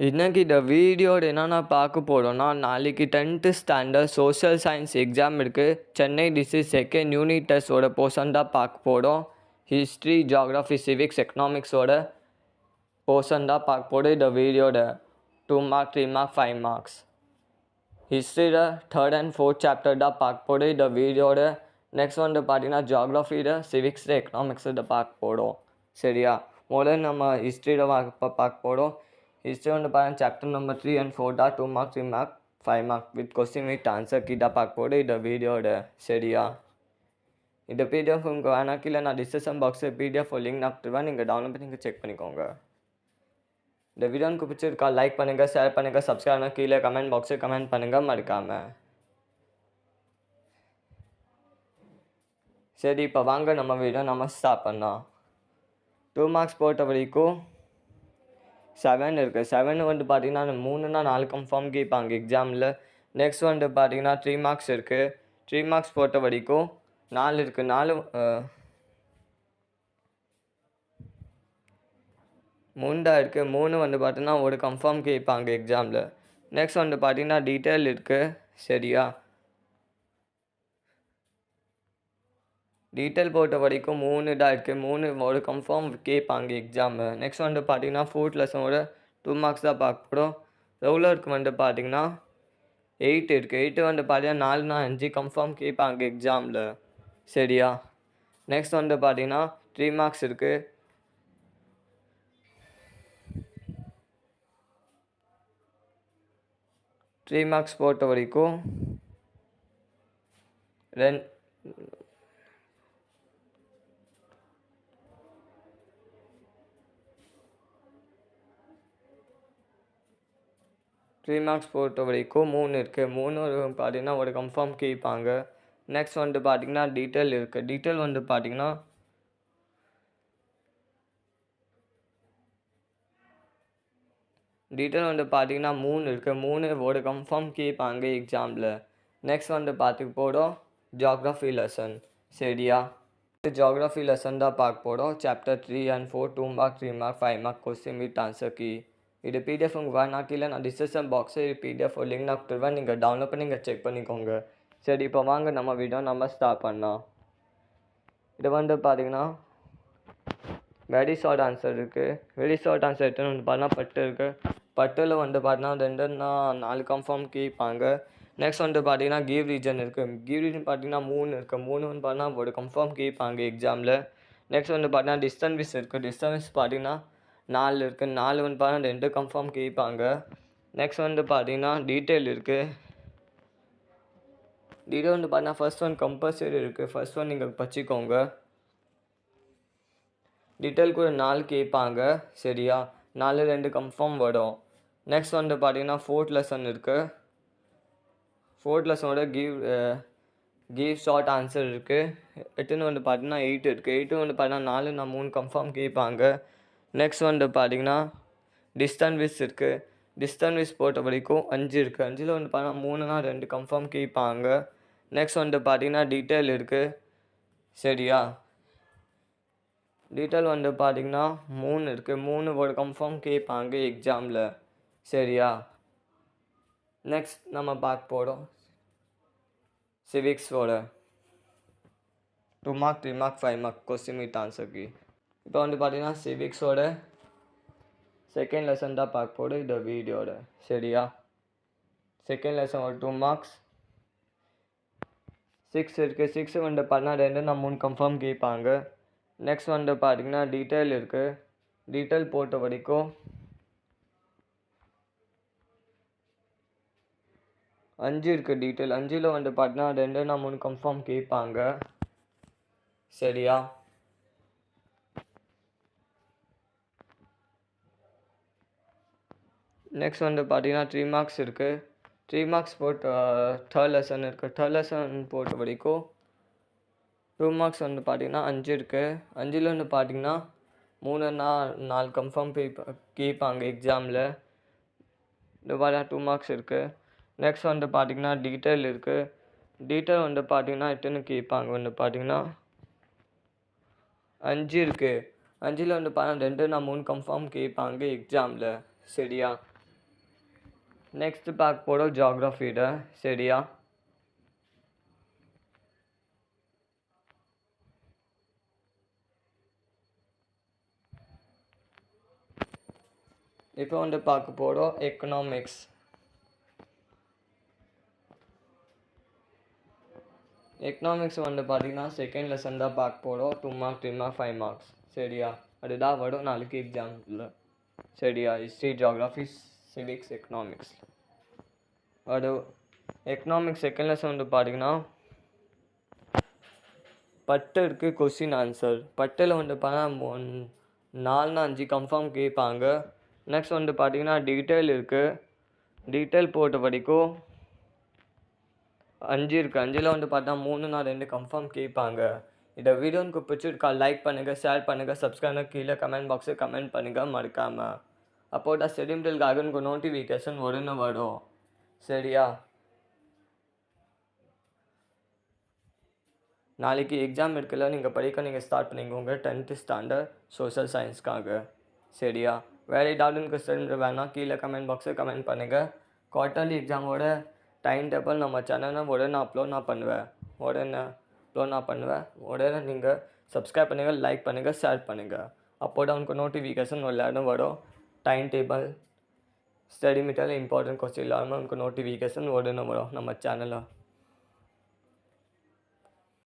இன்னைக்கு இந்த வீடியோவில் என்னென்ன பார்க்க போகிறோன்னா, நாளைக்கு 10th standard social science exam இருக்குது. சென்னை டிஸ்ட்ரிக்ட் செகண்ட் யூனிட் டெஸ்ட்டோட போர்ஷன் தான் பார்க்க போகிறோம். ஹிஸ்ட்ரி, ஜியாகிரஃபி, சிவிக்ஸ், எக்கனாமிக்ஸோட போர்ஷன் தான் பார்க்க போகிறோம். இந்த வீடியோட 2 மார்க், 3 மார்க், 5 மார்க்ஸ். ஹிஸ்ட்ரியில் 3rd and 4th சாப்டர் தான் பார்க்க போகிறோம். இந்த வீடியோட நெக்ஸ்ட் வந்து பார்த்தீங்கன்னா ஜியாகிரஃபியில், சிவிக்ஸில், எக்கனாமிக்ஸில் பார்க்க போகிறோம். சரியா? முதல்ல நம்ம ஹிஸ்ட்ரியில் பார்க்க போகிறோம். हिस्ट्री வந்து பாருங்க சாப்டர் நம்பர் 3 and 4 தான் 2 mark 3 mark 5 mark with question with answer key தான் பார்க்க போகிறோம் இந்த வீடியோட. சரியா? இந்த பிடிஎஃப் உங்களுக்கு வேணாம் கீழே நான் டிஸ்கிரிப்ஷன் பாக்ஸில் பிடிஎஃப் லிங்க் நான் கொடுத்துருவேன், நீங்கள் டவுன்லோட் பண்ணி நீங்கள் செக் பண்ணிக்கோங்க. இந்த வீடியோ எனக்கு பிடிச்சிருக்கா லைக் பண்ணுங்கள், ஷேர் பண்ணுங்கள், சப்ஸ்கிரைப் பண்ணுங்கள், கீழே கமெண்ட் பாக்ஸில் கமெண்ட் பண்ணுங்கள் மறக்காமல். சரி, இப்போ வாங்க நம்ம வீடியோ நம்ம ஸ்டார்ட் பண்ணலாம். 2 மார்க்ஸ் பொறுத்த வரைக்கும் 7 இருக்குது. 7 வந்து பார்த்தீங்கன்னா 3னா 4 கன்ஃபார்ம் கேட்பாங்க எக்ஸாமில். நெக்ஸ்ட் வந்து பார்த்தீங்கன்னா 3 மார்க்ஸ் இருக்குது. 3 மார்க்ஸ் பொறுத்த வரைக்கும் 4 இருக்குது. 3 தான் இருக்குது. 3 வந்து பார்த்தீங்கன்னா ஒரு கன்ஃபார்ம் கேட்பாங்க எக்ஸாமில். நெக்ஸ்ட் வந்து பார்த்தீங்கன்னா டீட்டெயில் இருக்குது. சரியா? டீட்டெயில் பொறுத்த வரைக்கும் 3 தான் இருக்குது. 3 ஒரு கன்ஃபார்ம் கேட்பாங்க எக்ஸாமு. நெக்ஸ்ட் வந்து பார்த்தீங்கன்னா 4th லெசனோட 2 மார்க்ஸ் தான் பார்க்க போகிறோம். ரெகுலருக்கு வந்து பார்த்தீங்கன்னா 8 இருக்குது. 8 வந்து பார்த்தீங்கன்னா 4னா 5 கன்ஃபார்ம் கேட்பாங்க எக்ஸாமில். சரியா? நெக்ஸ்ட் வந்து பார்த்தீங்கன்னா 3 மார்க்ஸ் இருக்குது. 3 மார்க்ஸ் பொறுத்த வரைக்கும் 3 மார்க்ஸ் பொறுத்த வரைக்கும் 3 இருக்குது. 3 பார்த்தீங்கன்னா ஒரு கன்ஃபார்ம் கேட்பாங்க. நெக்ஸ்ட் வந்து பார்த்தீங்கன்னா டீட்டெயில் இருக்குது. டீட்டெயில் வந்து பார்த்தீங்கன்னா டீட்டெயில் வந்து பார்த்தீங்கன்னா 3 இருக்குது. 3 ஒரு கன்ஃபார்ம் கேட்பாங்க எக்ஸாமில். நெக்ஸ்ட் வந்து பார்த்துக்க போகிறோம் ஜியாகிரஃபி லெசன். சரியா? ஜியாகிரஃபி லெசன் தான் பார்க்க போகிறோம். Chapter 3 and 4 2 mark 3 mark 5 mark question with answer key. இது பிடிஎஃப் உங்களுக்கு வேணா கீழே நான் டிஸ்கிரிப்ஷன் பாக்ஸில் பிடிஎஃப் லிங்க் நான் கொடுத்துருவேன், நீங்கள் டவுன்லோட் பண்ணி நீங்கள் செக் பண்ணிக்கோங்க. சரி, இப்போ வாங்க நம்ம வீடியோ நம்ம ஸ்டார்ட் பண்ணலாம். இது வந்து பார்த்தீங்கன்னா வெரி ஷார்ட் ஆன்சர் இருக்குது. வெரி ஷார்ட் ஆன்சர் எத்தனை வந்து பார்த்தீங்கன்னா 10 இருக்குது. 10ல் வந்து பார்த்தீங்கன்னா 2னா 4 கன்ஃபார்ம் கேட்பாங்க. நெக்ஸ்ட் வந்து பார்த்தீங்கன்னா கிவ் ரீஜன் இருக்குது. கிவ் ரீஜன் பார்த்தீங்கன்னா 3 இருக்குது. 3 வந்து பார்த்தீங்கன்னா ஒரு கன்ஃபார்ம் கேட்பாங்க எக்ஸாமில். நெக்ஸ்ட் வந்து பார்த்தீங்கன்னா டிஸ்டன்ஸ் இருக்குது. டிஸ்டன்ஸ் பார்த்தீங்கன்னா 4 இருக்குது. 4 வந்து பார்த்தீங்கன்னா 2 கன்ஃபார்ம் கேட்பாங்க. நெக்ஸ்ட் வந்து பார்த்தீங்கன்னா டீட்டெயில் இருக்குது. டீட்டெயில் வந்து பார்த்தீங்கன்னா ஃபர்ஸ்ட் ஒன் கம்பல்சரி இருக்குது. ஃபர்ஸ்ட் ஒன் நீங்கள் படிச்சுக்கோங்க. டீட்டெயில் கூட 4 கேட்பாங்க. சரியா? 4 2 கன்ஃபார்ம் வரும். நெக்ஸ்ட் வந்து பார்த்தீங்கன்னா 4th லெசன் இருக்குது. 4th லெசனோட கிவ் ஷார்ட் ஆன்சர் இருக்குது. எட்டுன்னு வந்து பார்த்தீங்கன்னா 8 இருக்குது. 8 வந்து பார்த்தீங்கன்னா 4 நான் 3 கன்ஃபார்ம் கேட்பாங்க. நெக்ஸ்ட் வந்து பார்த்தீங்கன்னா டிஸ்டன்ஸ் விஸ் இருக்குது. டிஸ்டன்ஸ் விஸ் பொறுத்த வரைக்கும் 5 இருக்குது. 5ல் வந்து பார்த்தீங்கன்னா 3னா 2 கன்ஃபார்ம் கேட்பாங்க. நெக்ஸ்ட் வந்து பார்த்தீங்கன்னா டீட்டெயில் இருக்குது. சரியா? டீட்டெயில் வந்து பார்த்தீங்கன்னா 3 இருக்குது. 3 ஒரு கன்ஃபார்ம் கேட்பாங்க எக்ஸாமில். சரியா? நெக்ஸ்ட் நம்ம பார்க்க போகிறோம் சிவிக்ஸோட 2 mark 3 mark 5 mark question with answer key. இப்போ வந்து பார்த்தீங்கன்னா சிவிக்ஸோட செகண்ட் லெசன் தான் பார்க்க போகிறோம் இந்த வீடியோட. சரியா? செகண்ட் லெசன் ஒரு 2 மார்க்ஸ் 6 இருக்குது. 6 வந்து பார்த்தீங்கன்னா 2 நான் 3 கன்ஃபார்ம் கேட்பாங்க. நெக்ஸ்ட் வந்து பார்த்தீங்கன்னா டீட்டெயில் இருக்குது. டீட்டெயில் பொறுத்த வரைக்கும் 5 இருக்குது. டீட்டெயில் 5ல் வந்து பார்த்தீங்கன்னா 2 நான் 3 கன்ஃபார்ம் கேட்பாங்க. சரியா? நெக்ஸ்ட் வந்து பார்த்தீங்கன்னா 3 மார்க்ஸ் இருக்குது. 3 மார்க்ஸ் போட்டு 3rd லெசன் இருக்குது. 3rd லெசன் பொறுத்த வரைக்கும் 2 மார்க்ஸ் வந்து பார்த்தீங்கன்னா 5 இருக்குது. 5ல் வந்து பார்த்தீங்கன்னா 3னா 4 கன்ஃபார்ம் கேட்பாங்க எக்ஸாமில். இந்த மாதிரி 2 மார்க்ஸ் இருக்குது. நெக்ஸ்ட் வந்து பார்த்தீங்கன்னா டீட்டெயில் இருக்குது. டீட்டெயில் வந்து பார்த்தீங்கன்னா எத்தனை கேட்பாங்க வந்து பார்த்தீங்கன்னா 5 இருக்குது. 5ல் வந்து பார்த்தீங்கன்னா 2 நான் 3 கன்ஃபார்ம் கேட்பாங்க எக்ஸாமில். சரியா? நெக்ஸ்ட் பார்க்க போகிறோம் ஜியாகிரஃபியோட. சரியா? இப்போ வந்து பார்க்க போகிறோம் எக்கனாமிக்ஸ். எக்கனாமிக்ஸ் வந்து பார்த்தீங்கன்னா செகண்ட் லெசன் தான் பார்க்க போகிறோம். 2 மார்க் 3 மார்க் 5 மார்க்ஸ். சரியா? அதுதான் வரும் நாளைக்கு எக்ஸாம்பிள். சரியா? History, geography, civics, economics. அது எக்கனாமிக்ஸ் செகண்ட் லெசன் வந்து பார்த்தீங்கன்னா 10 இருக்குது கொஸ்டின் ஆன்சர். 10ல் வந்து பார்த்தா 4-5 கன்ஃபார்ம் கேட்பாங்க. நெக்ஸ்ட் வந்து பார்த்தீங்கன்னா டீட்டெயில் இருக்குது. டீட்டெயில் போட்ட வரைக்கும் 5 இருக்குது. 5ல் வந்து பார்த்தா 3-2 கன்ஃபார்ம் கேட்பாங்க. இந்த வீடியோ உங்களுக்கு பிடிச்சிருக்கா லைக் பண்ணுங்கள், ஷேர் பண்ணுங்கள், சப்ஸ்கிரைப் கீழே கமெண்ட் பாக்ஸில் கமெண்ட் பண்ணுங்கள் மறக்காமல். அப்போ தான் செடிமிட்டலுக்காக உங்களுக்கு நோட்டிஃபிகேஷன் உடனே வரும். சரியா? நாளைக்கு எக்ஸாம் இருக்குல்ல, நீங்கள் படிக்க ஸ்டார்ட் பண்ணிக்கோங்க 10th ஸ்டாண்டர்ட் சோஷியல் சயின்ஸ்க்காக. சரியா? வேறு ஏதாவது உங்களுக்கு தெரிஞ்சு வேணால் கீழே கமெண்ட் பாக்ஸில் கமெண்ட் பண்ணுங்கள். குவார்ட்டர்லி எக்ஸாமோட டைம் டேபிள் நம்ம சேனலில் உடனே அப்லோட் நான் பண்ணுவேன். உடனே நீங்கள் சப்ஸ்கிரைப் பண்ணுங்கள், லைக் பண்ணுங்கள், ஷேர் பண்ணுங்கள். அப்போ தான் உங்களுக்கு நோட்டிஃபிகேஷன் எல்லாரும் வரும். Time table, study material, important question இல்லாமல் உங்களுக்கு நோட்டிஃபிகேஷன் உடனே வரும் நம்ம சேனலில்.